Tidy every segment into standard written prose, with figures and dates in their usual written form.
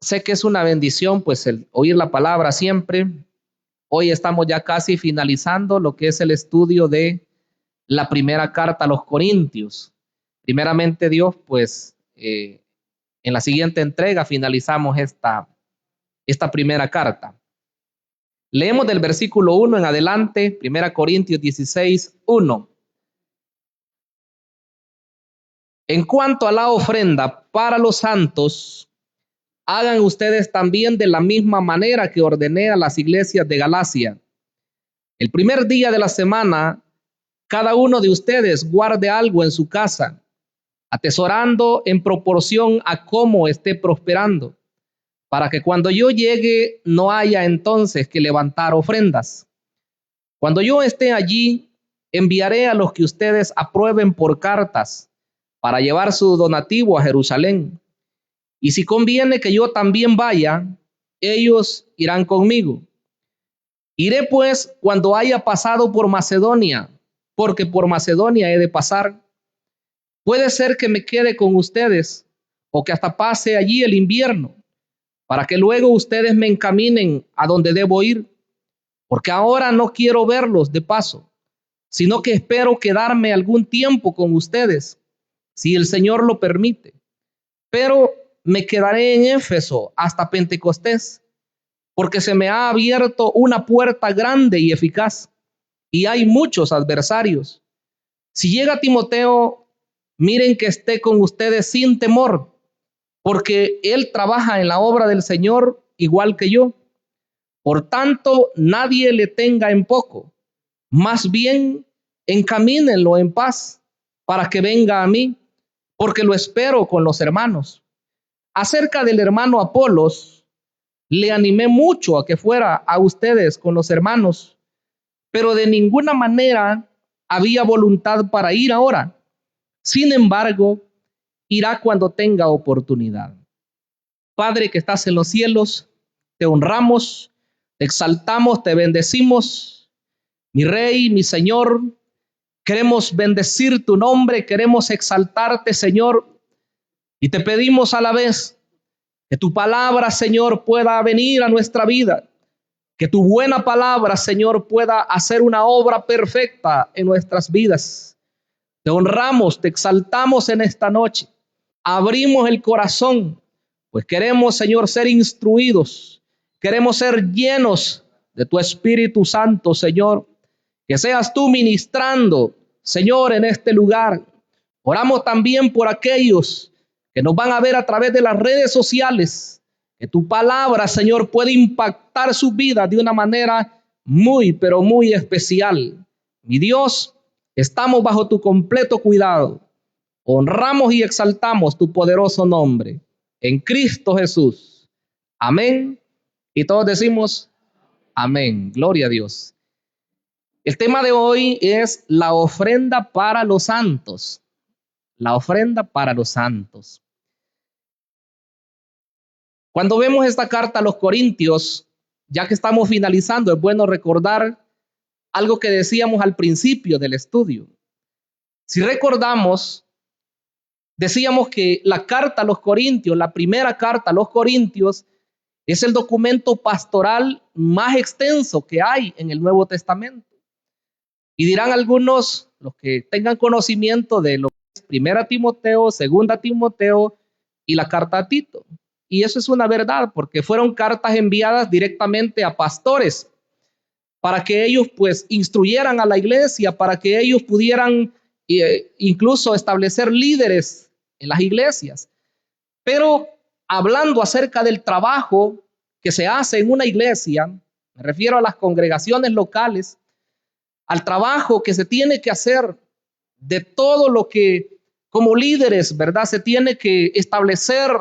sé que es una bendición pues el oír la palabra siempre. Hoy estamos ya casi finalizando lo que es el estudio de la primera carta a los Corintios. Primeramente Dios, pues en la siguiente entrega finalizamos esta primera carta. Leemos del versículo 1 en adelante, 1 Corintios 16, 1. En cuanto a la ofrenda para los santos, hagan ustedes también de la misma manera que ordené a las iglesias de Galacia. El primer día de la semana, cada uno de ustedes guarde algo en su casa, atesorando en proporción a cómo esté prosperando, para que cuando yo llegue no haya entonces que levantar ofrendas. Cuando yo esté allí, enviaré a los que ustedes aprueben por cartas para llevar su donativo a Jerusalén. Y si conviene que yo también vaya, ellos irán conmigo. Iré pues cuando haya pasado por Macedonia, porque por Macedonia he de pasar. Puede ser que me quede con ustedes o que hasta pase allí el invierno, para que luego ustedes me encaminen a donde debo ir, porque ahora no quiero verlos de paso, sino que espero quedarme algún tiempo con ustedes, si el Señor lo permite. Pero me quedaré en Éfeso hasta Pentecostés, porque se me ha abierto una puerta grande y eficaz, y hay muchos adversarios. Si llega Timoteo, miren que esté con ustedes sin temor, porque él trabaja en la obra del Señor igual que yo. Por tanto, nadie le tenga en poco, más bien encamínenlo en paz para que venga a mí, porque lo espero con los hermanos. Acerca del hermano Apolos, le animé mucho a que fuera a ustedes con los hermanos, pero de ninguna manera había voluntad para ir ahora. Sin embargo, irá cuando tenga oportunidad. Padre que estás en los cielos, te honramos, te exaltamos, te bendecimos. Mi Rey, mi Señor, queremos bendecir tu nombre, queremos exaltarte, Señor, y te pedimos a la vez que tu palabra, Señor, pueda venir a nuestra vida, que tu buena palabra, Señor, pueda hacer una obra perfecta en nuestras vidas. Te honramos, te exaltamos en esta noche. Abrimos el corazón, pues queremos, Señor, ser instruidos. Queremos ser llenos de tu Espíritu Santo, Señor. Que seas tú ministrando, Señor, en este lugar. Oramos también por aquellos que nos van a ver a través de las redes sociales. Que tu palabra, Señor, puede impactar su vida de una manera muy, pero muy especial. Mi Dios, estamos bajo tu completo cuidado. Honramos y exaltamos tu poderoso nombre. En Cristo Jesús. Amén. Y todos decimos amén. Gloria a Dios. El tema de hoy es la ofrenda para los santos. La ofrenda para los santos. Cuando vemos esta carta a los Corintios, ya que estamos finalizando, es bueno recordar algo que decíamos al principio del estudio. Si recordamos, decíamos que la carta a los Corintios, la primera carta a los Corintios, es el documento pastoral más extenso que hay en el Nuevo Testamento. Y dirán algunos, los que tengan conocimiento de lo que es Primera Timoteo, Segunda Timoteo y la carta a Tito. Y eso es una verdad, porque fueron cartas enviadas directamente a pastores para que ellos pues instruyeran a la iglesia, para que ellos pudieran incluso establecer líderes en las iglesias. Pero hablando acerca del trabajo que se hace en una iglesia, me refiero a las congregaciones locales, al trabajo que se tiene que hacer de todo lo que como líderes, ¿verdad? Se tiene que establecer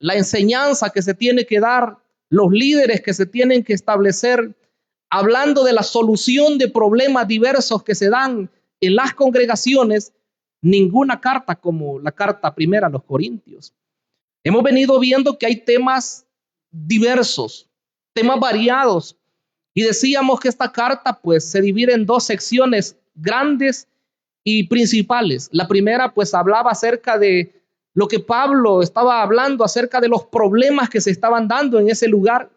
la enseñanza que se tiene que dar, los líderes que se tienen que establecer, hablando de la solución de problemas diversos que se dan en las congregaciones, ninguna carta como la carta primera a los Corintios. Hemos venido viendo que hay temas diversos, temas variados, y decíamos que esta carta pues se divide en dos secciones grandes y principales. La primera pues hablaba acerca de lo que Pablo estaba hablando acerca de los problemas que se estaban dando en ese lugar.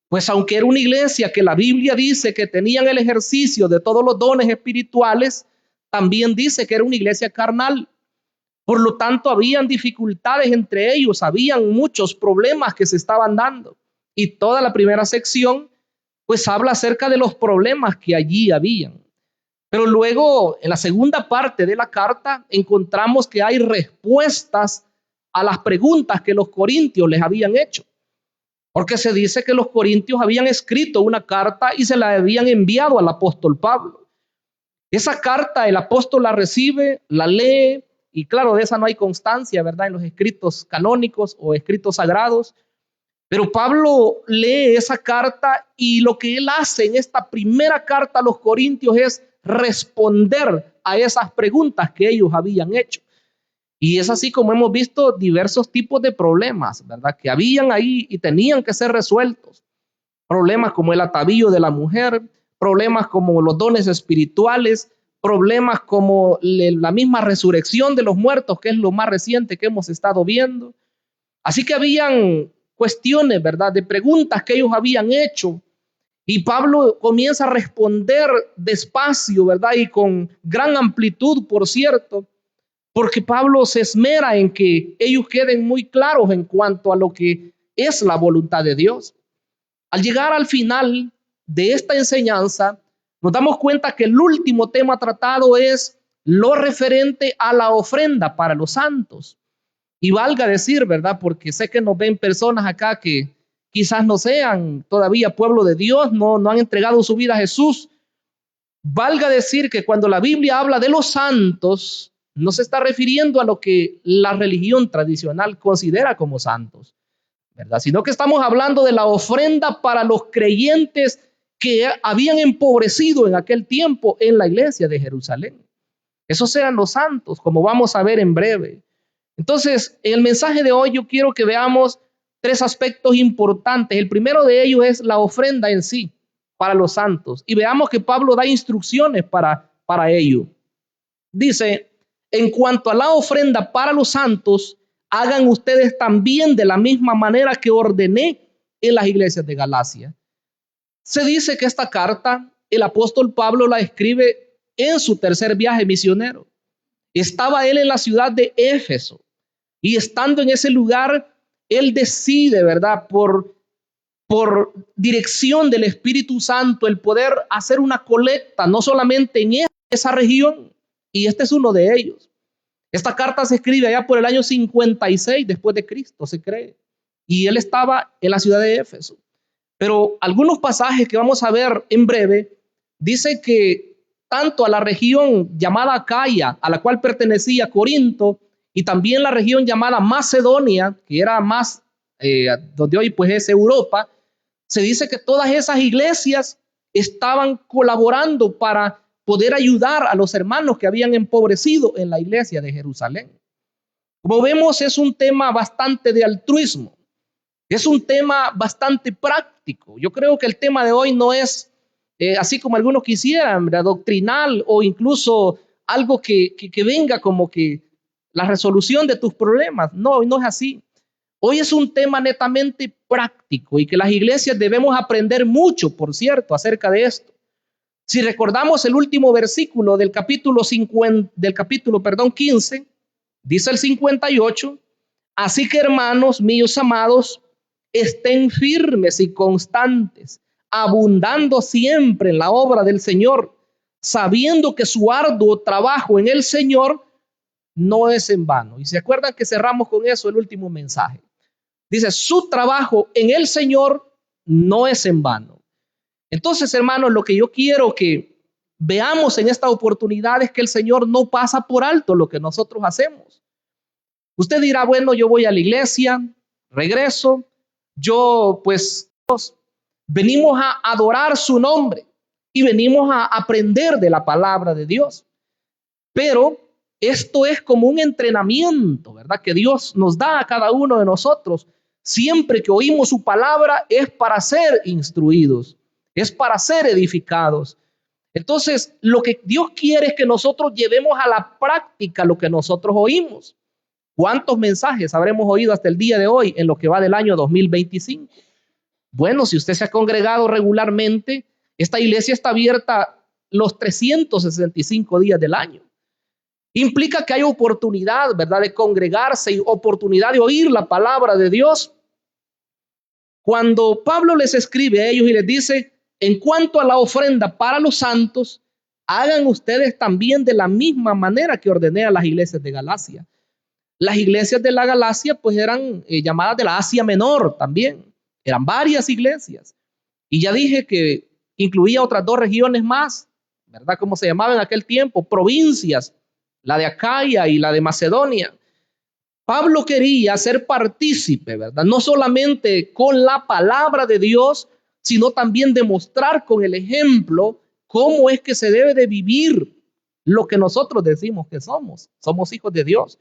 Pues aunque era una iglesia que la Biblia dice que tenían el ejercicio de todos los dones espirituales, también dice que era una iglesia carnal. Por lo tanto, habían dificultades entre ellos, habían muchos problemas que se estaban dando. Y toda la primera sección, pues habla acerca de los problemas que allí habían. Pero luego, en la segunda parte de la carta, encontramos que hay respuestas a las preguntas que los corintios les habían hecho. Porque se dice que los corintios habían escrito una carta y se la habían enviado al apóstol Pablo. Esa carta el apóstol la recibe, la lee, y claro, de esa no hay constancia, ¿verdad? En los escritos canónicos o escritos sagrados. Pero Pablo lee esa carta y lo que él hace en esta primera carta a los corintios es responder a esas preguntas que ellos habían hecho. Y es así como hemos visto diversos tipos de problemas, ¿verdad? Que habían ahí y tenían que ser resueltos. Problemas como el atavío de la mujer, problemas como los dones espirituales, problemas como la misma resurrección de los muertos, que es lo más reciente que hemos estado viendo. Así que habían cuestiones, ¿verdad? De preguntas que ellos habían hecho. Y Pablo comienza a responder despacio, ¿verdad? Y con gran amplitud, por cierto. Porque Pablo se esmera en que ellos queden muy claros en cuanto a lo que es la voluntad de Dios. Al llegar al final de esta enseñanza, nos damos cuenta que el último tema tratado es lo referente a la ofrenda para los santos. Y valga decir, ¿verdad? Porque sé que nos ven personas acá que quizás no sean todavía pueblo de Dios, no han entregado su vida a Jesús. Valga decir que cuando la Biblia habla de los santos, no se está refiriendo a lo que la religión tradicional considera como santos, ¿verdad? Sino que estamos hablando de la ofrenda para los creyentes que habían empobrecido en aquel tiempo en la iglesia de Jerusalén. Esos eran los santos, como vamos a ver en breve. Entonces, en el mensaje de hoy yo quiero que veamos tres aspectos importantes. El primero de ellos es la ofrenda en sí para los santos. Y veamos que Pablo da instrucciones para ello. Dice, en cuanto a la ofrenda para los santos, hagan ustedes también de la misma manera que ordené en las iglesias de Galacia. Se dice que esta carta el apóstol Pablo la escribe en su tercer viaje misionero. Estaba él en la ciudad de Éfeso y estando en ese lugar, él decide, ¿verdad? Por dirección del Espíritu Santo, el poder hacer una colecta, no solamente en esa región, y este es uno de ellos. Esta carta se escribe allá por el año 56 después de Cristo, se cree. Y él estaba en la ciudad de Éfeso. Pero algunos pasajes que vamos a ver en breve, dice que tanto a la región llamada Acaya, a la cual pertenecía Corinto, y también la región llamada Macedonia, que era más, donde hoy pues es Europa, se dice que todas esas iglesias estaban colaborando para poder ayudar a los hermanos que habían empobrecido en la iglesia de Jerusalén. Como vemos, es un tema bastante de altruismo, es un tema bastante práctico. Yo creo que el tema de hoy no es así como algunos quisieran, ¿verdad? Doctrinal o incluso algo que venga como que la resolución de tus problemas. No, no es así. Hoy es un tema netamente práctico y que las iglesias debemos aprender mucho, por cierto, acerca de esto. Si recordamos el último versículo del capítulo 15, dice el 58, así que hermanos míos amados, estén firmes y constantes, abundando siempre en la obra del Señor, sabiendo que su arduo trabajo en el Señor no es en vano. Y se acuerdan que cerramos con eso el último mensaje. Dice, su trabajo en el Señor no es en vano. Entonces, hermanos, lo que yo quiero que veamos en esta oportunidad es que el Señor no pasa por alto lo que nosotros hacemos. Usted dirá, bueno, yo voy a la iglesia, regreso, yo pues venimos a adorar su nombre y venimos a aprender de la palabra de Dios. Pero esto es como un entrenamiento, ¿verdad? Que Dios nos da a cada uno de nosotros. Siempre que oímos su palabra es para ser instruidos, es para ser edificados. Entonces, lo que Dios quiere es que nosotros llevemos a la práctica lo que nosotros oímos. ¿Cuántos mensajes habremos oído hasta el día de hoy en lo que va del año 2025? Bueno, si usted se ha congregado regularmente, esta iglesia está abierta los 365 días del año. Implica que hay oportunidad, ¿verdad?, de congregarse y oportunidad de oír la palabra de Dios. Cuando Pablo les escribe a ellos y les dice, en cuanto a la ofrenda para los santos, hagan ustedes también de la misma manera que ordené a las iglesias de Galacia. Las iglesias de la Galacia pues eran llamadas de la Asia Menor también. Eran varias iglesias. Y ya dije que incluía otras 2 regiones más, ¿verdad? Como se llamaban en aquel tiempo, provincias, la de Acaya y la de Macedonia. Pablo quería ser partícipe, ¿verdad? No solamente con la palabra de Dios, sino también demostrar con el ejemplo cómo es que se debe de vivir lo que nosotros decimos que somos. Somos hijos de Dios,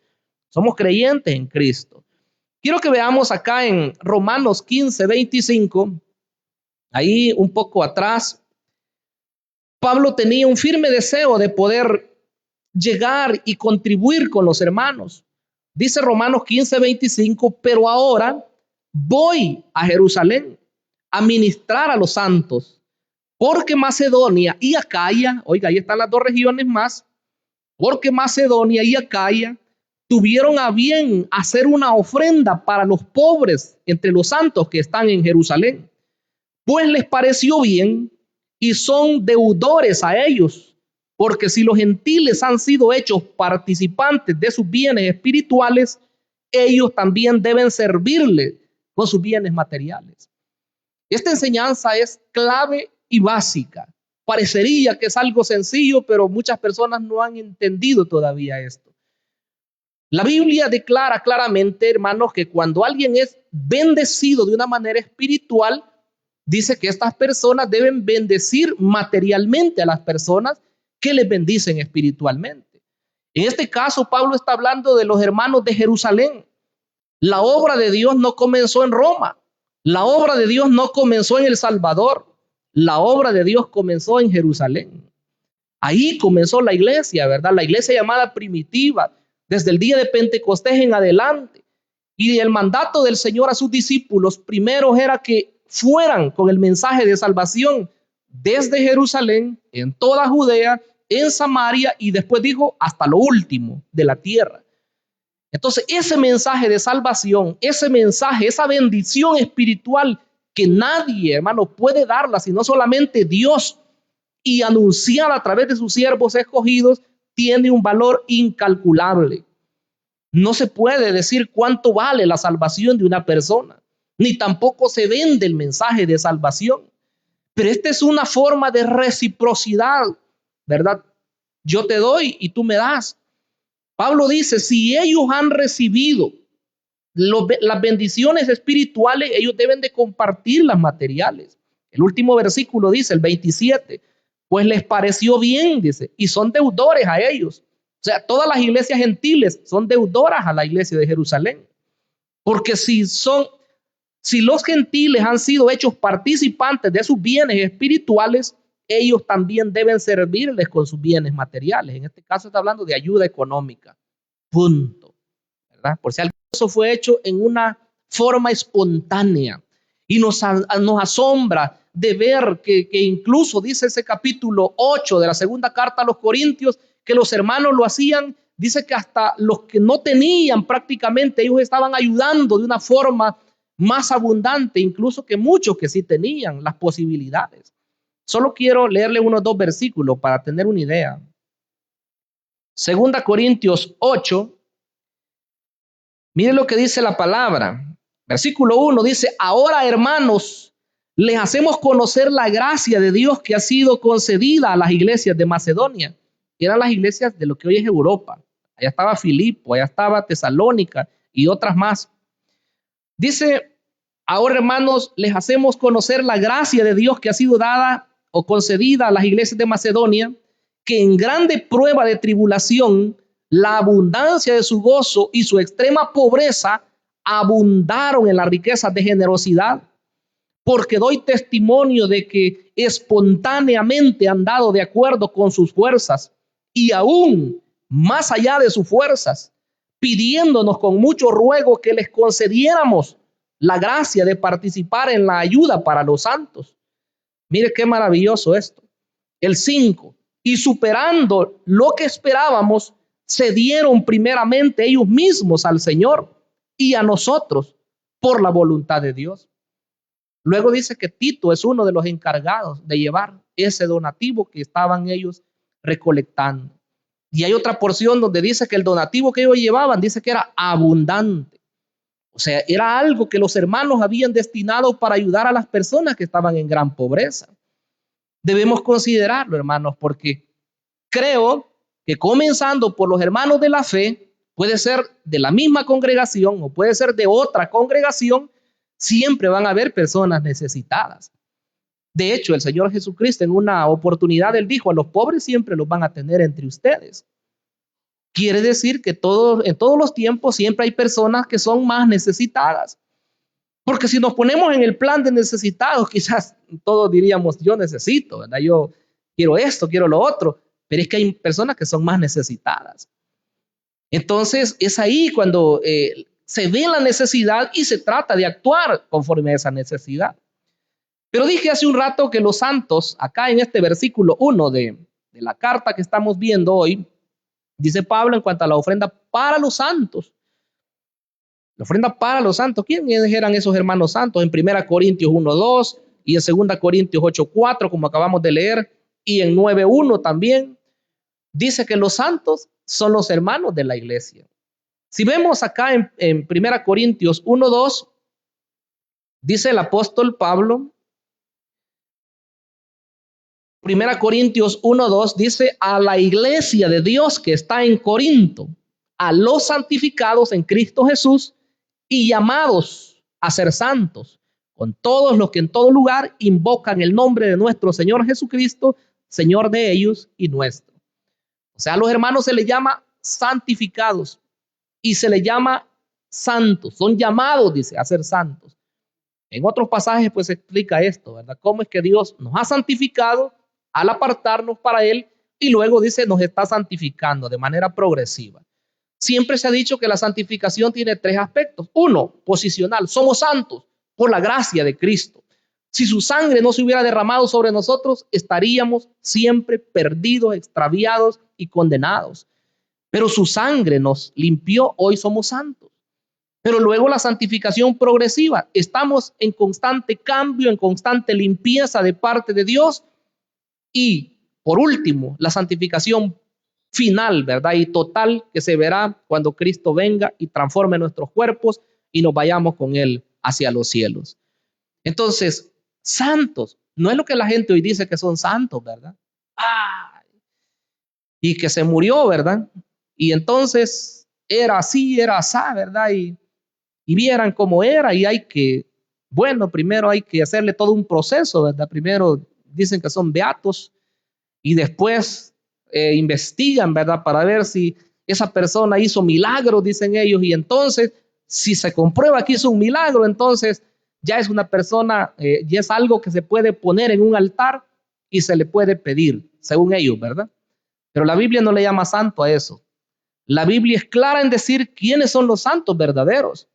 somos creyentes en Cristo. Quiero que veamos acá en Romanos 15:25, ahí un poco atrás. Pablo tenía un firme deseo de poder llegar y contribuir con los hermanos. Dice Romanos 15:25, pero ahora voy a Jerusalén a ministrar a los santos, porque Macedonia y Acaya, oiga, ahí están las 2 regiones más, porque Macedonia y Acaya tuvieron a bien hacer una ofrenda para los pobres entre los santos que están en Jerusalén, pues les pareció bien y son deudores a ellos, porque si los gentiles han sido hechos participantes de sus bienes espirituales, ellos también deben servirle con sus bienes materiales. Esta enseñanza es clave y básica. Parecería que es algo sencillo, pero muchas personas no han entendido todavía esto. La Biblia declara claramente, hermanos, que cuando alguien es bendecido de una manera espiritual, dice que estas personas deben bendecir materialmente a las personas que les bendicen espiritualmente. En este caso, Pablo está hablando de los hermanos de Jerusalén. La obra de Dios no comenzó en Roma. La obra de Dios no comenzó en El Salvador. La obra de Dios comenzó en Jerusalén. Ahí comenzó la iglesia, ¿verdad? La iglesia llamada primitiva, desde el día de Pentecostés en adelante. Y el mandato del Señor a sus discípulos primero era que fueran con el mensaje de salvación desde Jerusalén, en toda Judea, en Samaria y después dijo hasta lo último de la tierra. Entonces ese mensaje de salvación, ese mensaje, esa bendición espiritual que nadie, hermano, puede darla sino solamente Dios, y anunciada a través de sus siervos escogidos, tiene un valor incalculable. No se puede decir cuánto vale la salvación de una persona, ni tampoco se vende el mensaje de salvación. Pero esta es una forma de reciprocidad, ¿verdad? Yo te doy y tú me das. Pablo dice, si ellos han recibido las bendiciones espirituales, ellos deben de compartir las materiales. El último versículo dice, el 27, pues les pareció bien, dice, y son deudores a ellos. O sea, todas las iglesias gentiles son deudoras a la iglesia de Jerusalén. Porque si los gentiles han sido hechos participantes de sus bienes espirituales, ellos también deben servirles con sus bienes materiales. En este caso está hablando de ayuda económica. Punto. ¿Verdad? Por si algo, eso fue hecho en una forma espontánea. Y nos asombra de ver que incluso dice ese capítulo 8 de la segunda carta a los Corintios, que los hermanos lo hacían. Dice que hasta los que no tenían prácticamente, ellos estaban ayudando de una forma más abundante, incluso que muchos que sí tenían las posibilidades. Solo quiero leerle unos 2 versículos para tener una idea. Segunda Corintios 8, mire lo que dice la palabra. Versículo 1 dice, ahora hermanos, les hacemos conocer la gracia de Dios que ha sido concedida a las iglesias de Macedonia. Eran las iglesias de lo que hoy es Europa. Allá estaba Filipo, allá estaba Tesalónica y otras más. Dice, ahora hermanos, les hacemos conocer la gracia de Dios que ha sido dada o concedida a las iglesias de Macedonia, que en grande prueba de tribulación, la abundancia de su gozo y su extrema pobreza abundaron en las riquezas de generosidad, porque doy testimonio de que espontáneamente han dado de acuerdo con sus fuerzas y aún más allá de sus fuerzas, pidiéndonos con mucho ruego que les concediéramos la gracia de participar en la ayuda para los santos. Mire qué maravilloso esto. El 5. Y superando lo que esperábamos, se dieron primeramente ellos mismos al Señor y a nosotros por la voluntad de Dios. Luego dice que Tito es uno de los encargados de llevar ese donativo que estaban ellos recolectando. Y hay otra porción donde dice que el donativo que ellos llevaban, dice que era abundante. O sea, era algo que los hermanos habían destinado para ayudar a las personas que estaban en gran pobreza. Debemos considerarlo, hermanos, porque creo que comenzando por los hermanos de la fe, puede ser de la misma congregación o puede ser de otra congregación, siempre van a haber personas necesitadas. De hecho, el Señor Jesucristo en una oportunidad, Él dijo, a los pobres siempre los van a tener entre ustedes. Quiere decir que en todos los tiempos siempre hay personas que son más necesitadas. Porque si nos ponemos en el plan de necesitados, quizás todos diríamos, yo necesito, ¿verdad? Yo quiero esto, quiero lo otro. Pero es que hay personas que son más necesitadas. Entonces, es ahí cuando se ve la necesidad y se trata de actuar conforme a esa necesidad. Pero dije hace un rato que los santos, acá en este versículo 1 de la carta que estamos viendo hoy, dice Pablo en cuanto a la ofrenda para los santos. La ofrenda para los santos. ¿Quiénes eran esos hermanos santos? En 1 Corintios 1:2 y en 2 Corintios 8:4, como acabamos de leer, y en 9:1 también. Dice que los santos son los hermanos de la iglesia. Si vemos acá en 1 Corintios 1:2, dice el apóstol Pablo, 1 Corintios 1:2 dice, a la iglesia de Dios que está en Corinto, a los santificados en Cristo Jesús y llamados a ser santos, con todos los que en todo lugar invocan el nombre de nuestro Señor Jesucristo, Señor de ellos y nuestro. O sea, a los hermanos se les llama santificados y se les llama santos. Son llamados, dice, a ser santos. En otros pasajes pues se explica esto, ¿verdad? Cómo es que Dios nos ha santificado al apartarnos para Él y luego dice nos está santificando de manera progresiva. Siempre se ha dicho que la santificación tiene tres aspectos. Uno, posicional. Somos santos por la gracia de Cristo. Si su sangre no se hubiera derramado sobre nosotros, estaríamos siempre perdidos, extraviados y condenados. Pero su sangre nos limpió, hoy somos santos. Pero luego la santificación progresiva. Estamos en constante cambio, en constante limpieza de parte de Dios. Y por último, la santificación final, ¿verdad? Y total, que se verá cuando Cristo venga y transforme nuestros cuerpos y nos vayamos con Él hacia los cielos. Entonces, santos, no es lo que la gente hoy dice que son santos, ¿verdad? Y que se murió, ¿verdad? Y entonces era así, ¿verdad? Y vieran cómo era y hay que, bueno, primero hay que hacerle todo un proceso, ¿verdad? Primero dicen que son beatos y después investigan, ¿verdad? Para ver si esa persona hizo milagros, dicen ellos, y entonces si se comprueba que hizo un milagro, entonces ya es una persona, ya es algo que se puede poner en un altar y se le puede pedir, según ellos, ¿verdad? Pero la Biblia no le llama santo a eso. La Biblia es clara en decir quiénes son los santos verdaderos.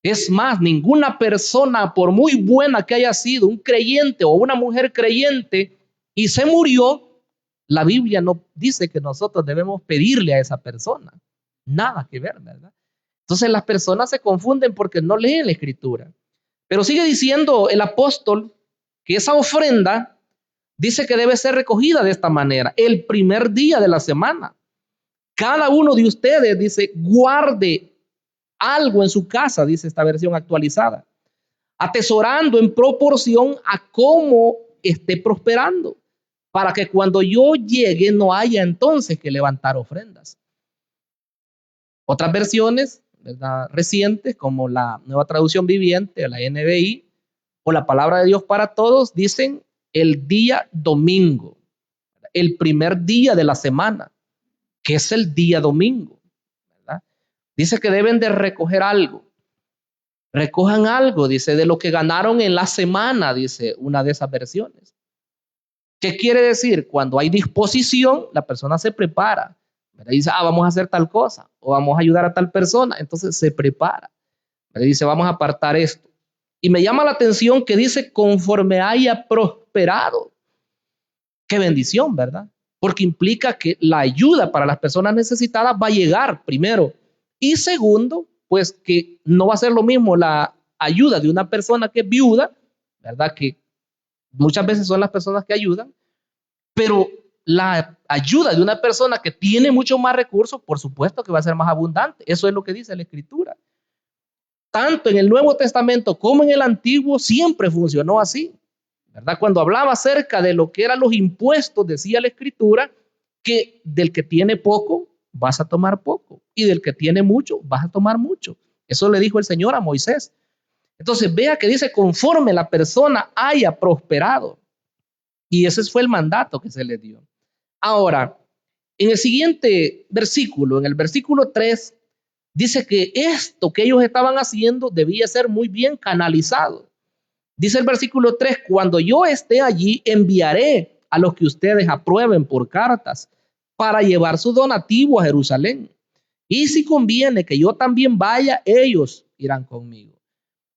Es más, ninguna persona, por muy buena que haya sido, un creyente o una mujer creyente, y se murió, la Biblia no dice que nosotros debemos pedirle a esa persona. Nada que ver, ¿verdad? Entonces las personas se confunden porque no leen la Escritura. Pero sigue diciendo el apóstol que esa ofrenda dice que debe ser recogida de esta manera, el primer día de la semana. Cada uno de ustedes, dice, guarde algo en su casa, dice esta versión actualizada, atesorando en proporción a cómo esté prosperando, para que cuando yo llegue no haya entonces que levantar ofrendas. Otras versiones, ¿verdad?, recientes, como la Nueva Traducción Viviente, la NBI, o la Palabra de Dios para Todos, dicen el día domingo, el primer día de la semana, que es el día domingo, ¿verdad? Dice que deben de recoger algo. Recojan algo, dice, de lo que ganaron en la semana, dice una de esas versiones. ¿Qué quiere decir? Cuando hay disposición, la persona se prepara, ¿verdad? Dice, vamos a hacer tal cosa o vamos a ayudar a tal persona. Entonces se prepara, ¿verdad? Dice, vamos a apartar esto. Y me llama la atención que dice, conforme haya prosperado. Qué bendición, ¿verdad? Porque implica que la ayuda para las personas necesitadas va a llegar primero. Y segundo, pues que no va a ser lo mismo la ayuda de una persona que es viuda, ¿verdad? Que muchas veces son las personas que ayudan, pero la ayuda de una persona que tiene mucho más recursos, por supuesto que va a ser más abundante. Eso es lo que dice la Escritura. Tanto en el Nuevo Testamento como en el Antiguo siempre funcionó así, ¿verdad? Cuando hablaba acerca de lo que eran los impuestos, decía la Escritura que del que tiene poco vas a tomar poco y del que tiene mucho vas a tomar mucho. Eso le dijo el Señor a Moisés. Entonces vea que dice conforme la persona haya prosperado. Y ese fue el mandato que se le dio. Ahora, en el siguiente versículo, en el versículo 3, dice que esto que ellos estaban haciendo debía ser muy bien canalizado. Dice el versículo 3, cuando yo esté allí, enviaré a los que ustedes aprueben por cartas para llevar su donativo a Jerusalén. Y si conviene que yo también vaya, ellos irán conmigo.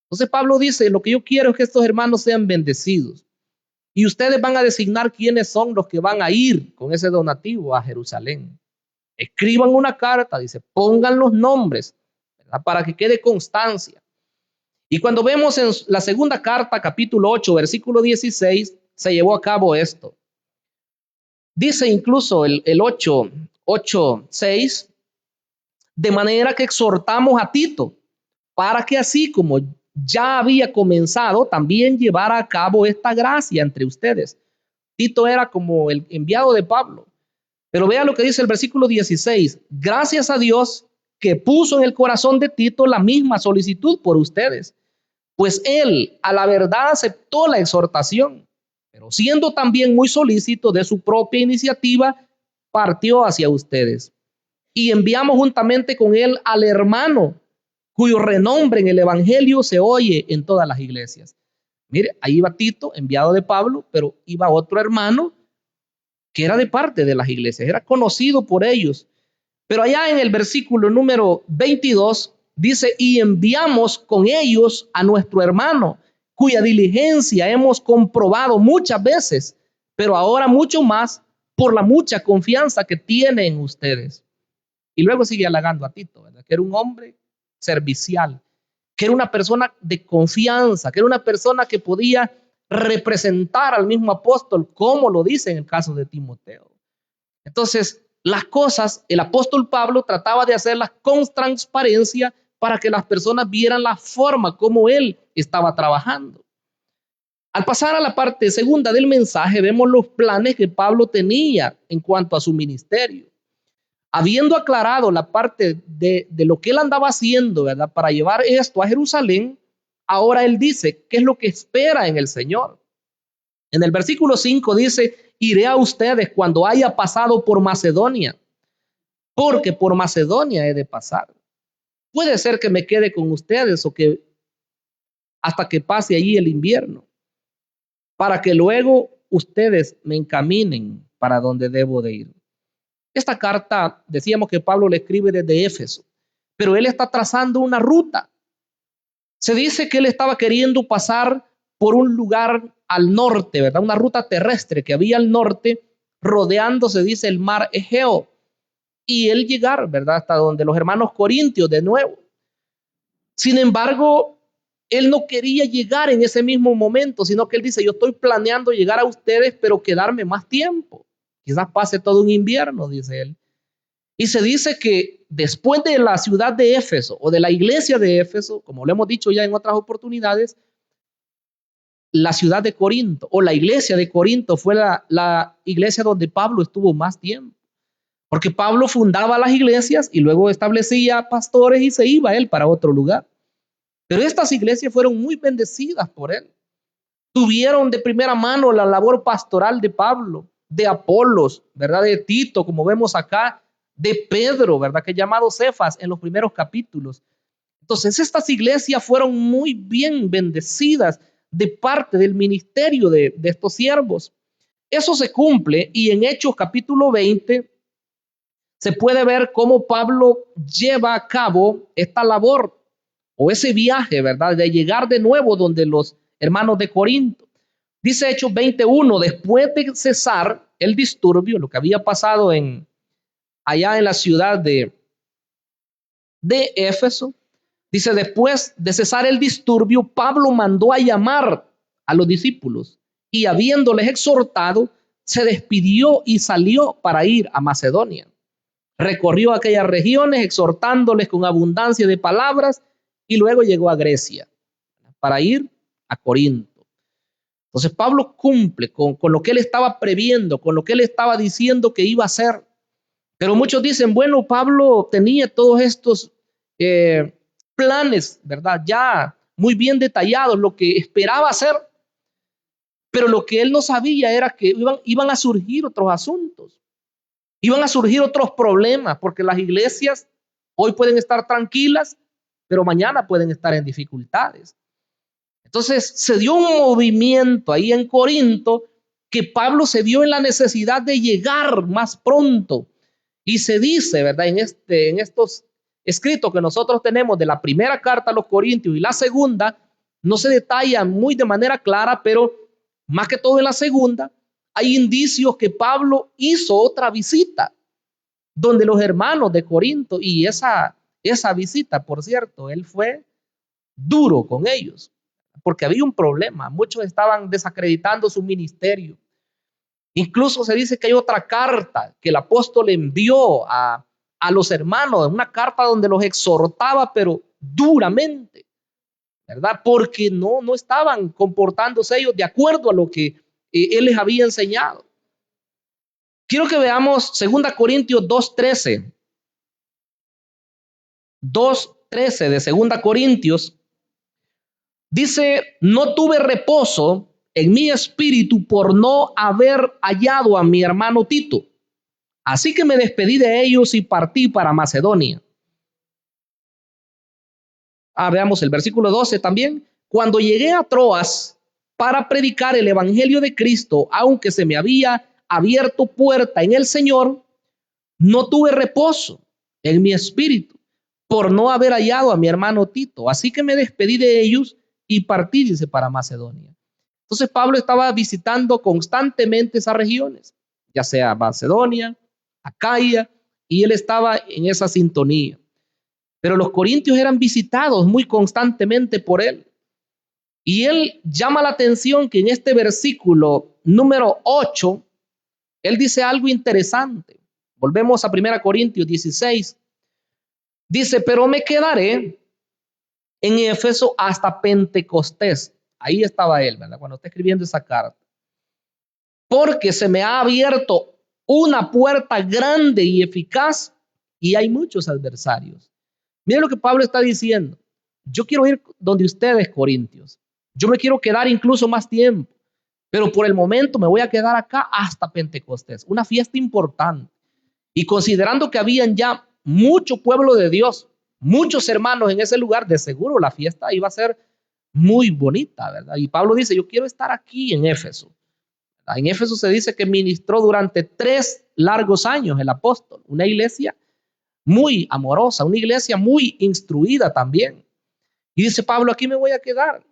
Entonces Pablo dice, lo que yo quiero es que estos hermanos sean bendecidos. Y ustedes van a designar quiénes son los que van a ir con ese donativo a Jerusalén. Escriban una carta, dice, pongan los nombres, ¿verdad? Para que quede constancia. Y cuando vemos en la segunda carta, capítulo 8, versículo 16, se llevó a cabo esto. Dice incluso el 8:6, de manera que exhortamos a Tito, para que así como ya había comenzado, también llevara a cabo esta gracia entre ustedes. Tito era como el enviado de Pablo. Pero vea lo que dice el versículo 16. Gracias a Dios que puso en el corazón de Tito la misma solicitud por ustedes. Pues él a la verdad aceptó la exhortación, pero siendo también muy solícito de su propia iniciativa, partió hacia ustedes. Y enviamos juntamente con él al hermano, cuyo renombre en el evangelio se oye en todas las iglesias. Mire, ahí iba Tito, enviado de Pablo, pero iba otro hermano que era de parte de las iglesias, era conocido por ellos. Pero allá en el versículo número 22 dice, y enviamos con ellos a nuestro hermano, cuya diligencia hemos comprobado muchas veces, pero ahora mucho más por la mucha confianza que tiene en ustedes. Y luego sigue halagando a Tito, ¿verdad? Que era un hombre servicial, que era una persona de confianza, que era una persona que podía representar al mismo apóstol, como lo dice en el caso de Timoteo. Entonces, las cosas, el apóstol Pablo trataba de hacerlas con transparencia para que las personas vieran la forma como él estaba trabajando. Al pasar a la parte segunda del mensaje, vemos los planes que Pablo tenía en cuanto a su ministerio. Habiendo aclarado la parte de lo que él andaba haciendo, ¿verdad? Para llevar esto a Jerusalén, ahora él dice qué es lo que espera en el Señor. En el versículo 5 dice, iré a ustedes cuando haya pasado por Macedonia, porque por Macedonia he de pasar. Puede ser que me quede con ustedes o que hasta que pase allí el invierno, para que luego ustedes me encaminen para donde debo de ir. Esta carta, decíamos que Pablo le escribe desde Éfeso, pero él está trazando una ruta. Se dice que él estaba queriendo pasar por un lugar al norte, ¿verdad? Una ruta terrestre que había al norte, rodeando, se dice, el mar Egeo. Y él llegar, ¿verdad? Hasta donde los hermanos corintios de nuevo. Sin embargo, él no quería llegar en ese mismo momento, sino que él dice, yo estoy planeando llegar a ustedes, pero quedarme más tiempo. Quizás pase todo un invierno, dice él. Y se dice que después de la ciudad de Éfeso o de la iglesia de Éfeso, como lo hemos dicho ya en otras oportunidades, la ciudad de Corinto o la iglesia de Corinto fue la iglesia donde Pablo estuvo más tiempo. Porque Pablo fundaba las iglesias y luego establecía pastores y se iba él para otro lugar. Pero estas iglesias fueron muy bendecidas por él. Tuvieron de primera mano la labor pastoral de Pablo, de Apolos, ¿verdad? De Tito, como vemos acá, de Pedro, ¿verdad? Que es llamado Cefas en los primeros capítulos. Entonces, estas iglesias fueron muy bien bendecidas de parte del ministerio de estos siervos. Eso se cumple y en Hechos capítulo 20 se puede ver cómo Pablo lleva a cabo esta labor o ese viaje, ¿verdad? De llegar de nuevo donde los hermanos de Corinto. Dice Hechos 21, después de cesar el disturbio, lo que había pasado allá en la ciudad de Éfeso, dice, después de cesar el disturbio, Pablo mandó a llamar a los discípulos y habiéndoles exhortado, se despidió y salió para ir a Macedonia. Recorrió aquellas regiones exhortándoles con abundancia de palabras y luego llegó a Grecia para ir a Corinto. Entonces Pablo cumple con lo que él estaba previendo, con lo que él estaba diciendo que iba a hacer. Pero muchos dicen, bueno, Pablo tenía todos estos planes, ¿verdad? Ya muy bien detallados, lo que esperaba hacer, pero lo que él no sabía era que iban a surgir otros asuntos, iban a surgir otros problemas, porque las iglesias hoy pueden estar tranquilas, pero mañana pueden estar en dificultades. Entonces se dio un movimiento ahí en Corinto que Pablo se vio en la necesidad de llegar más pronto. Y se dice, ¿verdad? En estos escritos que nosotros tenemos de la primera carta a los Corintios y la segunda, no se detalla muy de manera clara, pero más que todo en la segunda, hay indicios que Pablo hizo otra visita donde los hermanos de Corinto, y esa visita, por cierto, él fue duro con ellos, porque había un problema, muchos estaban desacreditando su ministerio. Incluso se dice que hay otra carta que el apóstol envió a los hermanos, una carta donde los exhortaba, pero duramente, ¿verdad? Porque no estaban comportándose ellos de acuerdo a lo que él les había enseñado. Quiero que veamos 2 Corintios 2:13. 2:13 de 2 Corintios. Dice, no tuve reposo en mi espíritu por no haber hallado a mi hermano Tito. Así que me despedí de ellos y partí para Macedonia. Veamos el versículo 12 también. Cuando llegué a Troas para predicar el evangelio de Cristo, aunque se me había abierto puerta en el Señor, no tuve reposo en mi espíritu por no haber hallado a mi hermano Tito. Así que me despedí de ellos y partí, dice, para Macedonia. Entonces Pablo estaba visitando constantemente esas regiones, ya sea Macedonia, Acaya, y él estaba en esa sintonía. Pero los corintios eran visitados muy constantemente por él. Y él llama la atención que en este versículo número 8, él dice algo interesante. Volvemos a 1 Corintios 16. Dice, pero me quedaré en Éfeso hasta Pentecostés. Ahí estaba él, ¿verdad? Cuando está escribiendo esa carta. Porque se me ha abierto una puerta grande y eficaz y hay muchos adversarios. Miren lo que Pablo está diciendo. Yo quiero ir donde ustedes, corintios. Yo me quiero quedar incluso más tiempo, pero por el momento me voy a quedar acá hasta Pentecostés, una fiesta importante. Y considerando que habían ya mucho pueblo de Dios, muchos hermanos en ese lugar, de seguro la fiesta iba a ser muy bonita, ¿verdad? Y Pablo dice, yo quiero estar aquí en Éfeso. En Éfeso se dice que ministró durante 3 largos años el apóstol, una iglesia muy amorosa, una iglesia muy instruida también. Y dice Pablo, aquí me voy a quedar.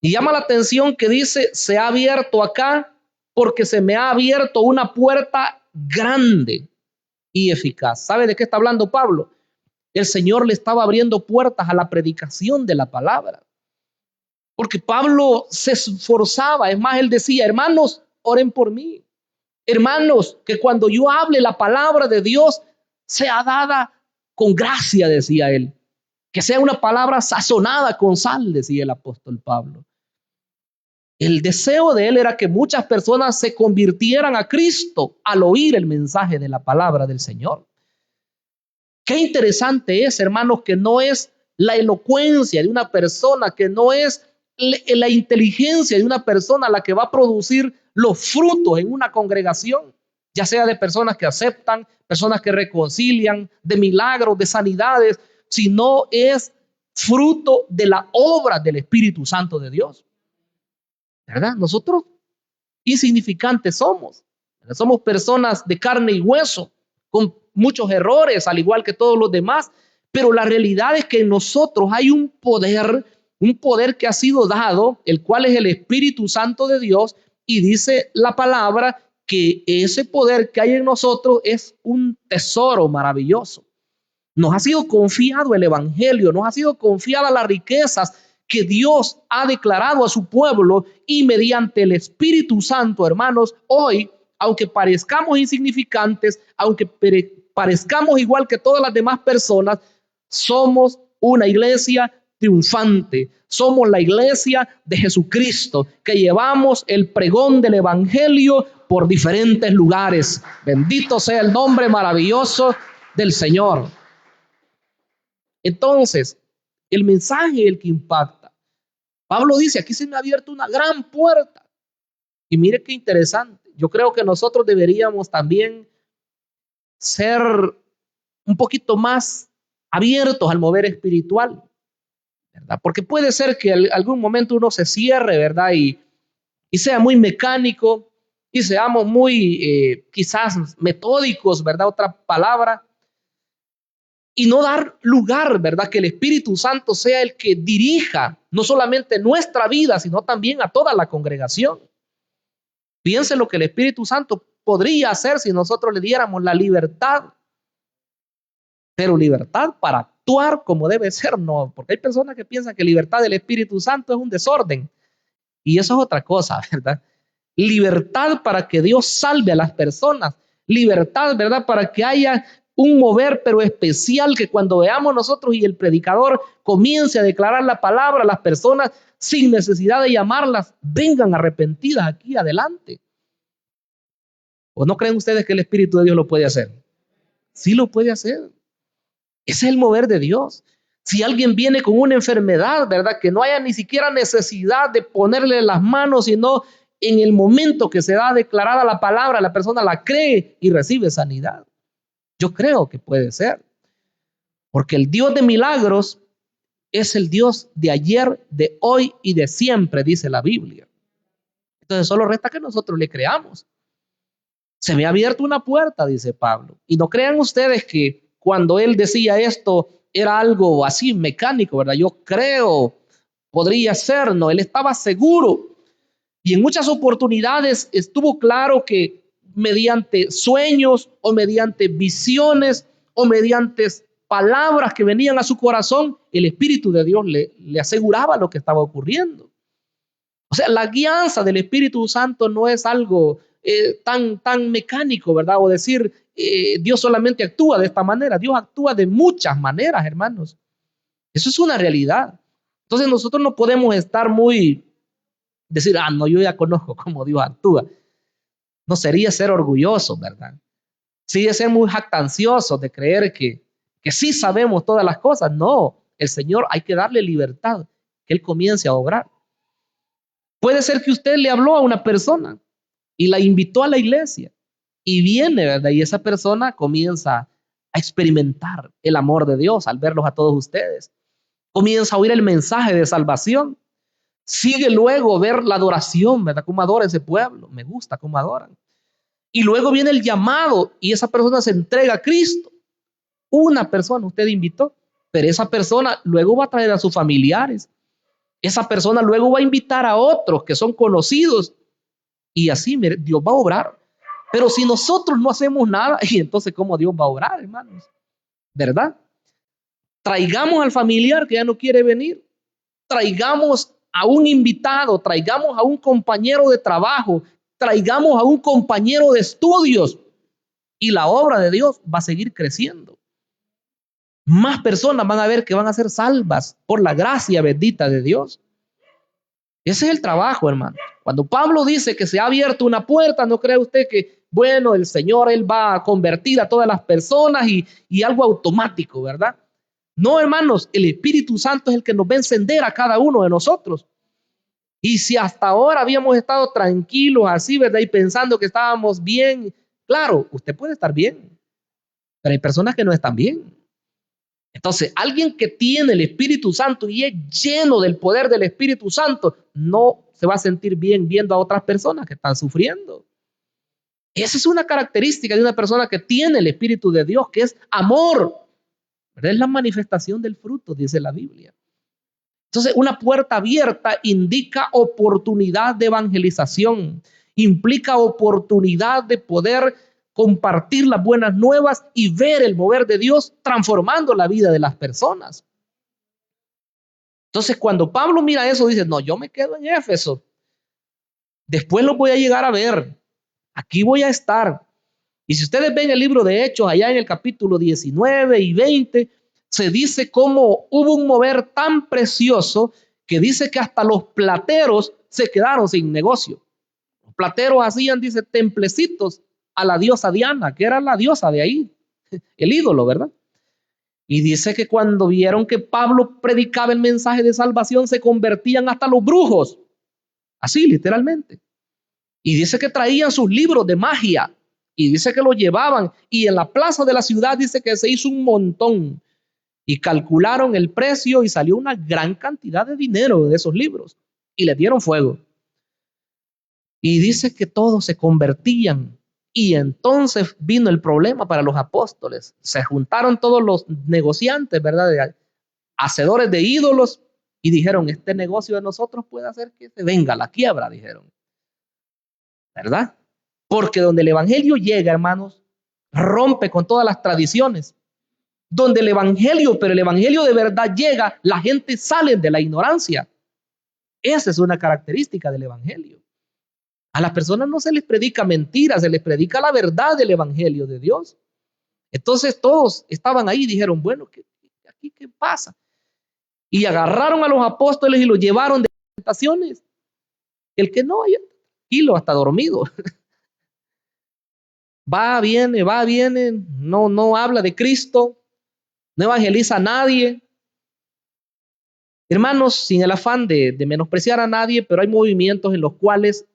Y llama la atención que dice, se ha abierto acá porque se me ha abierto una puerta grande y eficaz. ¿Sabe de qué está hablando Pablo? El Señor le estaba abriendo puertas a la predicación de la palabra. Porque Pablo se esforzaba, es más, él decía, hermanos, oren por mí. Hermanos, que cuando yo hable la palabra de Dios sea dada con gracia, decía él. Que sea una palabra sazonada con sal, decía el apóstol Pablo. El deseo de él era que muchas personas se convirtieran a Cristo al oír el mensaje de la palabra del Señor. Qué interesante es, hermanos, que no es la elocuencia de una persona, que no es la inteligencia de una persona la que va a producir los frutos en una congregación, ya sea de personas que aceptan, personas que reconcilian, de milagros, de sanidades, sino es fruto de la obra del Espíritu Santo de Dios. ¿Verdad? Nosotros insignificantes somos. ¿Verdad? Somos personas de carne y hueso, con muchos errores, al igual que todos los demás, pero la realidad es que en nosotros hay un poder que ha sido dado, el cual es el Espíritu Santo de Dios, y dice la palabra que ese poder que hay en nosotros es un tesoro maravilloso. Nos ha sido confiado el evangelio, nos ha sido confiada las riquezas que Dios ha declarado a su pueblo, y mediante el Espíritu Santo, hermanos, hoy, aunque parezcamos insignificantes, aunque parezcamos igual que todas las demás personas, somos una iglesia triunfante. Somos la iglesia de Jesucristo, que llevamos el pregón del evangelio por diferentes lugares. Bendito sea el nombre maravilloso del Señor. Entonces, el mensaje es el que impacta. Pablo dice, aquí se me ha abierto una gran puerta. Y mire qué interesante. Yo creo que nosotros deberíamos también ser un poquito más abiertos al mover espiritual, ¿verdad? Porque puede ser que en algún momento uno se cierre, ¿verdad? Y sea muy mecánico y seamos muy quizás metódicos, ¿verdad? Otra palabra. Y no dar lugar, ¿verdad? Que el Espíritu Santo sea el que dirija no solamente nuestra vida, sino también a toda la congregación. Piense lo que el Espíritu Santo podría hacer si nosotros le diéramos la libertad. Pero libertad para actuar como debe ser, no. Porque hay personas que piensan que libertad del Espíritu Santo es un desorden. Y eso es otra cosa, ¿verdad? Libertad para que Dios salve a las personas. Libertad, ¿verdad? Para que haya un mover, pero especial, que cuando veamos nosotros y el predicador comience a declarar la palabra, las personas, sin necesidad de llamarlas, vengan arrepentidas aquí adelante. ¿O no creen ustedes que el Espíritu de Dios lo puede hacer? Sí lo puede hacer. Ese es el mover de Dios. Si alguien viene con una enfermedad, ¿verdad? Que no haya ni siquiera necesidad de ponerle las manos, sino en el momento que se da declarada la palabra, la persona la cree y recibe sanidad. Yo creo que puede ser. Porque el Dios de milagros es el Dios de ayer, de hoy y de siempre, dice la Biblia. Entonces solo resta que nosotros le creamos. Se me ha abierto una puerta, dice Pablo. Y no crean ustedes que cuando él decía esto era algo así mecánico, ¿verdad? Yo creo, podría ser, no, él estaba seguro. Y en muchas oportunidades estuvo claro que mediante sueños o mediante visiones o mediante palabras que venían a su corazón, el Espíritu de Dios le aseguraba lo que estaba ocurriendo. O sea, la guianza del Espíritu Santo no es algo tan mecánico, ¿verdad? O decir, Dios solamente actúa de esta manera. Dios actúa de muchas maneras, hermanos. Eso es una realidad. Entonces nosotros no podemos estar decir, no, yo ya conozco cómo Dios actúa. No sería ser orgulloso, ¿verdad? Sí, de ser muy jactancioso, de creer que sí sabemos todas las cosas. No, el Señor hay que darle libertad, que Él comience a obrar. Puede ser que usted le habló a una persona y la invitó a la iglesia y viene, ¿verdad? Y esa persona comienza a experimentar el amor de Dios al verlos a todos ustedes. Comienza a oír el mensaje de salvación. Sigue luego ver la adoración, ¿verdad? Cómo adora ese pueblo. Me gusta cómo adoran. Y luego viene el llamado y esa persona se entrega a Cristo. Una persona usted invitó, pero esa persona luego va a traer a sus familiares. Esa persona luego va a invitar a otros que son conocidos. Y así, mire, Dios va a obrar. Pero si nosotros no hacemos nada, y entonces ¿cómo Dios va a obrar, hermanos? ¿Verdad? Traigamos al familiar que ya no quiere venir. Traigamos a un invitado, traigamos a un compañero de trabajo, traigamos a un compañero de estudios y la obra de Dios va a seguir creciendo. Más personas van a ver que van a ser salvas por la gracia bendita de Dios. Ese es el trabajo, hermano. Cuando Pablo dice que se ha abierto una puerta, no cree usted que, bueno, el Señor, Él va a convertir a todas las personas y algo automático, ¿verdad? No, hermanos, el Espíritu Santo es el que nos va a encender a cada uno de nosotros. Y si hasta ahora habíamos estado tranquilos así, ¿verdad? Y pensando que estábamos bien, claro, usted puede estar bien, pero hay personas que no están bien. Entonces, alguien que tiene el Espíritu Santo y es lleno del poder del Espíritu Santo, no se va a sentir bien viendo a otras personas que están sufriendo. Esa es una característica de una persona que tiene el Espíritu de Dios, que es amor. ¿Verdad? Es la manifestación del fruto, dice la Biblia. Entonces, una puerta abierta indica oportunidad de evangelización, implica oportunidad de poder compartir las buenas nuevas y ver el mover de Dios transformando la vida de las personas. Entonces, cuando Pablo mira eso, dice, no, yo me quedo en Éfeso. Después lo voy a llegar a ver. Aquí voy a estar. Y si ustedes ven el libro de Hechos, allá en el capítulo 19 y 20, se dice cómo hubo un mover tan precioso que dice que hasta los plateros se quedaron sin negocio. Los plateros hacían, dice, templecitos a la diosa Diana, que era la diosa de ahí, el ídolo, ¿verdad? Y dice que cuando vieron que Pablo predicaba el mensaje de salvación, se convertían hasta los brujos, así literalmente. Y dice que traían sus libros de magia y dice que los llevaban. Y en la plaza de la ciudad dice que se hizo un montón y calcularon el precio y salió una gran cantidad de dinero de esos libros y le dieron fuego. Y dice que todos se convertían. Y entonces vino el problema para los apóstoles. Se juntaron todos los negociantes, ¿verdad? Hacedores de ídolos y dijeron, este negocio de nosotros puede hacer que se venga la quiebra, dijeron. ¿Verdad? Porque donde el evangelio llega, hermanos, rompe con todas las tradiciones. Donde el evangelio, pero el evangelio de verdad llega, la gente sale de la ignorancia. Esa es una característica del evangelio. A las personas no se les predica mentiras, se les predica la verdad del evangelio de Dios. Entonces todos estaban ahí y dijeron, bueno, ¿aquí qué pasa? Y agarraron a los apóstoles y los llevaron de presentaciones. El que no, ya tranquilo, hasta dormido. Va, viene, no habla de Cristo, no evangeliza a nadie. Hermanos, sin el afán de menospreciar a nadie, pero hay movimientos en los cuales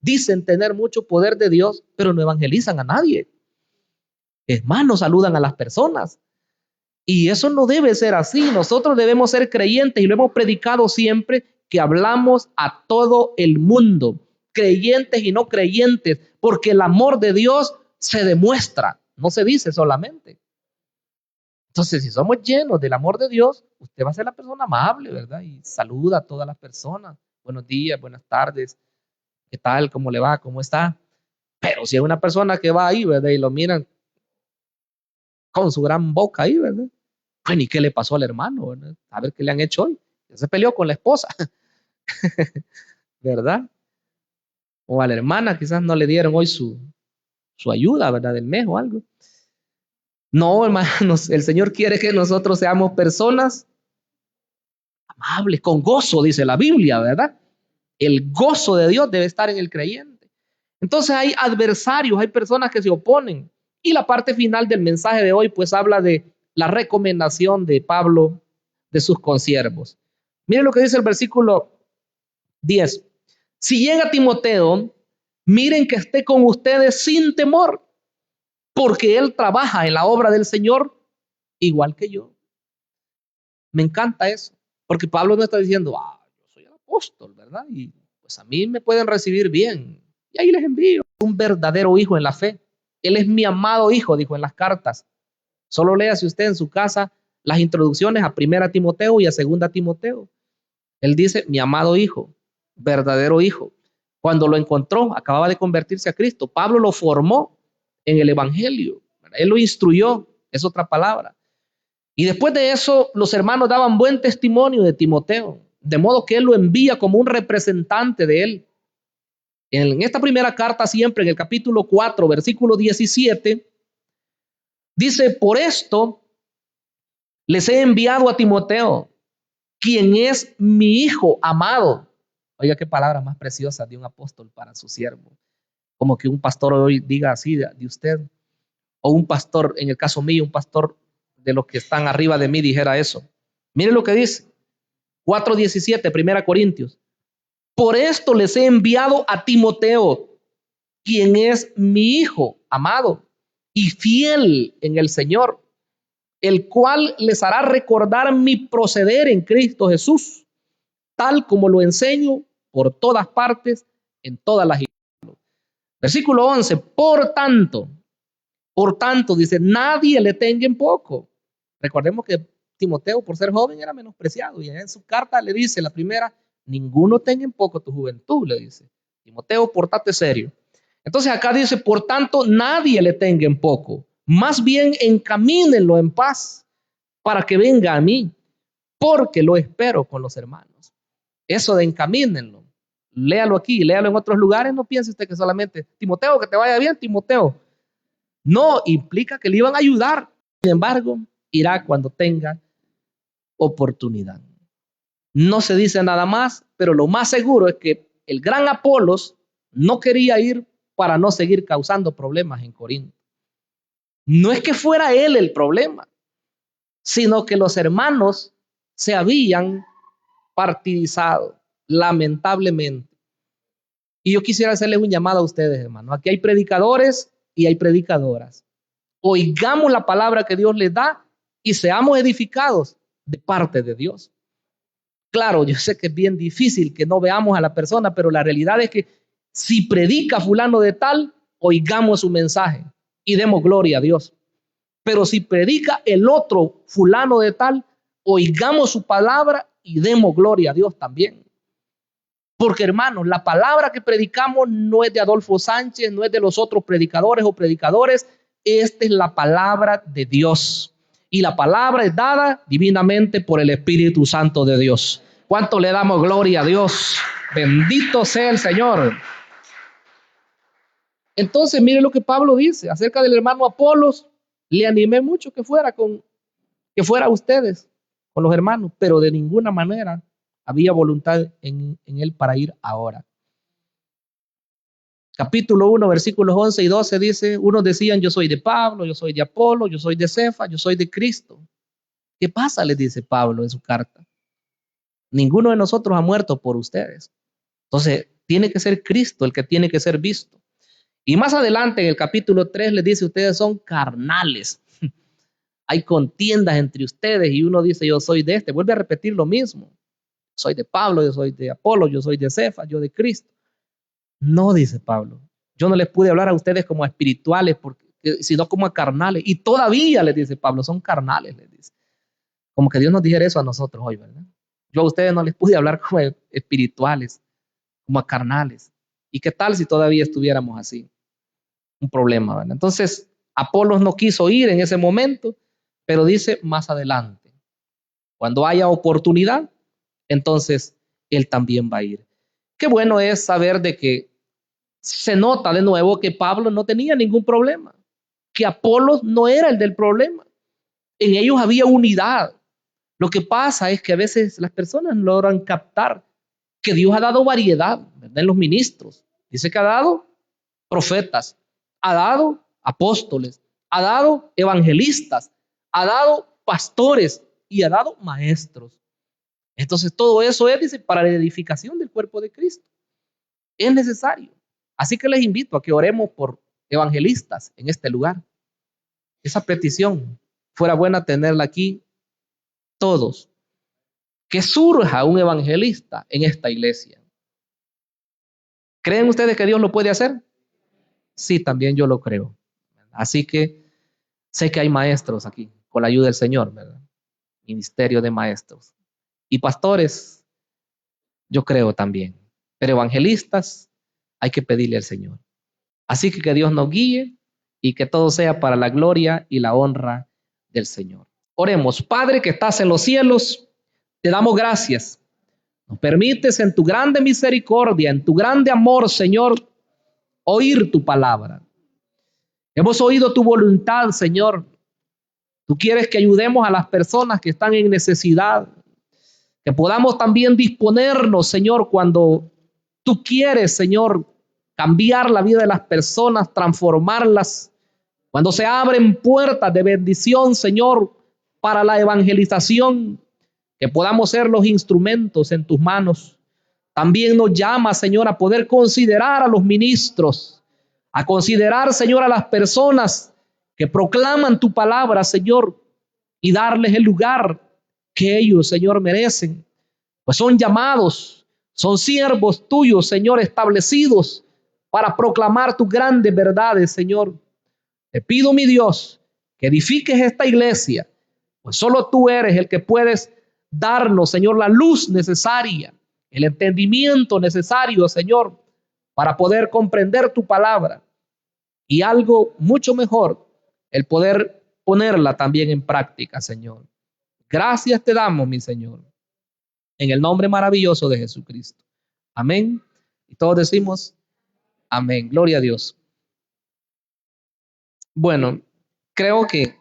dicen tener mucho poder de Dios, pero no evangelizan a nadie. Es más, no saludan a las personas. Y eso no debe ser así. Nosotros debemos ser creyentes y lo hemos predicado siempre, que hablamos a todo el mundo, creyentes y no creyentes, porque el amor de Dios se demuestra, no se dice solamente. Entonces, si somos llenos del amor de Dios, usted va a ser la persona amable, ¿verdad? Y saluda a todas las personas. Buenos días, buenas tardes, ¿qué tal? ¿Cómo le va? ¿Cómo está? Pero si es una persona que va ahí, ¿verdad? Y lo miran con su gran boca ahí, ¿verdad? Pues ni qué le pasó al hermano, ¿verdad? A ver qué le han hecho hoy. Ya se peleó con la esposa, ¿verdad? O a la hermana quizás no le dieron hoy su ayuda, ¿verdad? Del mes o algo. No, hermanos, el Señor quiere que nosotros seamos personas amables, con gozo, dice la Biblia, ¿verdad? El gozo de Dios debe estar en el creyente. Entonces hay adversarios, hay personas que se oponen. Y la parte final del mensaje de hoy, pues habla de la recomendación de Pablo de sus consiervos. Miren lo que dice el versículo 10. Si llega Timoteo, miren que esté con ustedes sin temor, porque él trabaja en la obra del Señor igual que yo. Me encanta eso, porque Pablo no está diciendo, yo soy el apóstol, ¿verdad? Y pues a mí me pueden recibir bien. Y ahí les envío un verdadero hijo en la fe. Él es mi amado hijo, dijo en las cartas. Solo léase usted en su casa las introducciones a 1 Timoteo y a 2 Timoteo. Él dice, mi amado hijo, verdadero hijo. Cuando lo encontró, acababa de convertirse a Cristo. Pablo lo formó en el evangelio. Él lo instruyó, es otra palabra. Y después de eso, los hermanos daban buen testimonio de Timoteo, de modo que él lo envía como un representante de él. En esta primera carta, siempre en el capítulo 4, versículo 17, dice, por esto les he enviado a Timoteo, quien es mi hijo amado. Oiga, qué palabra más preciosa de un apóstol para su siervo. Como que un pastor hoy diga así de usted, o un pastor, en el caso mío, un pastor de los que están arriba de mí dijera eso. Miren lo que dice, 4:17, 1 Corintios. Por esto les he enviado a Timoteo, quien es mi hijo amado y fiel en el Señor, el cual les hará recordar mi proceder en Cristo Jesús, tal como lo enseño por todas partes, en todas las iglesias. Versículo 11, por tanto, dice, nadie le tenga en poco. Recordemos que Timoteo, por ser joven, era menospreciado. Y en su carta le dice, la primera, ninguno tenga en poco tu juventud, le dice. Timoteo, portate serio. Entonces acá dice, por tanto, nadie le tenga en poco. Más bien encamínenlo en paz para que venga a mí, porque lo espero con los hermanos. Eso de encamínenlo. Léalo aquí, léalo en otros lugares. No piense usted que solamente, Timoteo, que te vaya bien, Timoteo. No, implica que le iban a ayudar. Sin embargo, irá cuando tenga oportunidad. No se dice nada más, pero lo más seguro es que el gran Apolos no quería ir para no seguir causando problemas en Corinto. No es que fuera él el problema, sino que los hermanos se habían partidizado, lamentablemente. Y yo quisiera hacerles un llamado a ustedes, hermanos. Aquí hay predicadores y hay predicadoras. Oigamos la palabra que Dios les da y seamos edificados de parte de Dios. Claro, yo sé que es bien difícil que no veamos a la persona, pero la realidad es que si predica fulano de tal, oigamos su mensaje y demos gloria a Dios. Pero si predica el otro fulano de tal, oigamos su palabra y demos gloria a Dios también. Porque, hermanos, la palabra que predicamos no es de Adolfo Sánchez, no es de los otros predicadores o predicadores. Esta es la palabra de Dios. Y la palabra es dada divinamente por el Espíritu Santo de Dios. ¿Cuánto le damos gloria a Dios? Bendito sea el Señor. Entonces, mire lo que Pablo dice acerca del hermano Apolos. Le animé mucho que fuera a ustedes, con los hermanos, pero de ninguna manera había voluntad en él para ir ahora. Capítulo 1, versículos 11 y 12 dice, unos decían, yo soy de Pablo, yo soy de Apolo, yo soy de Cefa, yo soy de Cristo. ¿Qué pasa? Les dice Pablo en su carta. Ninguno de nosotros ha muerto por ustedes. Entonces, tiene que ser Cristo el que tiene que ser visto. Y más adelante en el capítulo 3 les dice, ustedes son carnales. Hay contiendas entre ustedes y uno dice, yo soy de este. Vuelve a repetir lo mismo. Soy de Pablo, yo soy de Apolo, yo soy de Cefa, yo de Cristo. No, dice Pablo. Yo no les pude hablar a ustedes como a espirituales, sino como a carnales. Y todavía les dice Pablo, son carnales, les dice. Como que Dios nos dijera eso a nosotros hoy, ¿verdad? Yo a ustedes no les pude hablar como a espirituales, como a carnales. ¿Y qué tal si todavía estuviéramos así? Un problema, ¿verdad? Entonces, Apolos no quiso ir en ese momento, pero dice más adelante. Cuando haya oportunidad, entonces él también va a ir. Qué bueno es saber de que se nota de nuevo que Pablo no tenía ningún problema, que Apolos no era el del problema. En ellos había unidad. Lo que pasa es que a veces las personas no logran captar que Dios ha dado variedad, ¿verdad? En los ministros. Dice que ha dado profetas, ha dado apóstoles, ha dado evangelistas, ha dado pastores y ha dado maestros. Entonces todo eso es, dice, para la edificación del cuerpo de Cristo. Es necesario. Así que les invito a que oremos por evangelistas en este lugar. Esa petición fuera buena tenerla aquí todos. Que surja un evangelista en esta iglesia. ¿Creen ustedes que Dios lo puede hacer? Sí, también yo lo creo. Así que sé que hay maestros aquí, con la ayuda del Señor, ¿verdad? Ministerio de maestros. Y pastores, yo creo también. Pero evangelistas, hay que pedirle al Señor. Así que Dios nos guíe y que todo sea para la gloria y la honra del Señor. Oremos. Padre que estás en los cielos, te damos gracias. Nos permites en tu grande misericordia, en tu grande amor, Señor, oír tu palabra. Hemos oído tu voluntad, Señor. Tú quieres que ayudemos a las personas que están en necesidad, que podamos también disponernos, Señor, cuando tú quieres, Señor, cambiar la vida de las personas, transformarlas. Cuando se abren puertas de bendición, Señor, para la evangelización, que podamos ser los instrumentos en tus manos. También nos llama, Señor, a poder considerar a los ministros, a considerar, Señor, a las personas que proclaman tu palabra, Señor, y darles el lugar que ellos, Señor, merecen. Pues son llamados, son siervos tuyos, Señor, establecidos para proclamar tus grandes verdades, Señor. Te pido, mi Dios, que edifiques esta iglesia, pues solo tú eres el que puedes darnos, Señor, la luz necesaria, el entendimiento necesario, Señor, para poder comprender tu palabra y algo mucho mejor, el poder ponerla también en práctica, Señor. Gracias te damos, mi Señor, en el nombre maravilloso de Jesucristo. Amén. Y todos decimos amén. Gloria a Dios. Bueno, creo que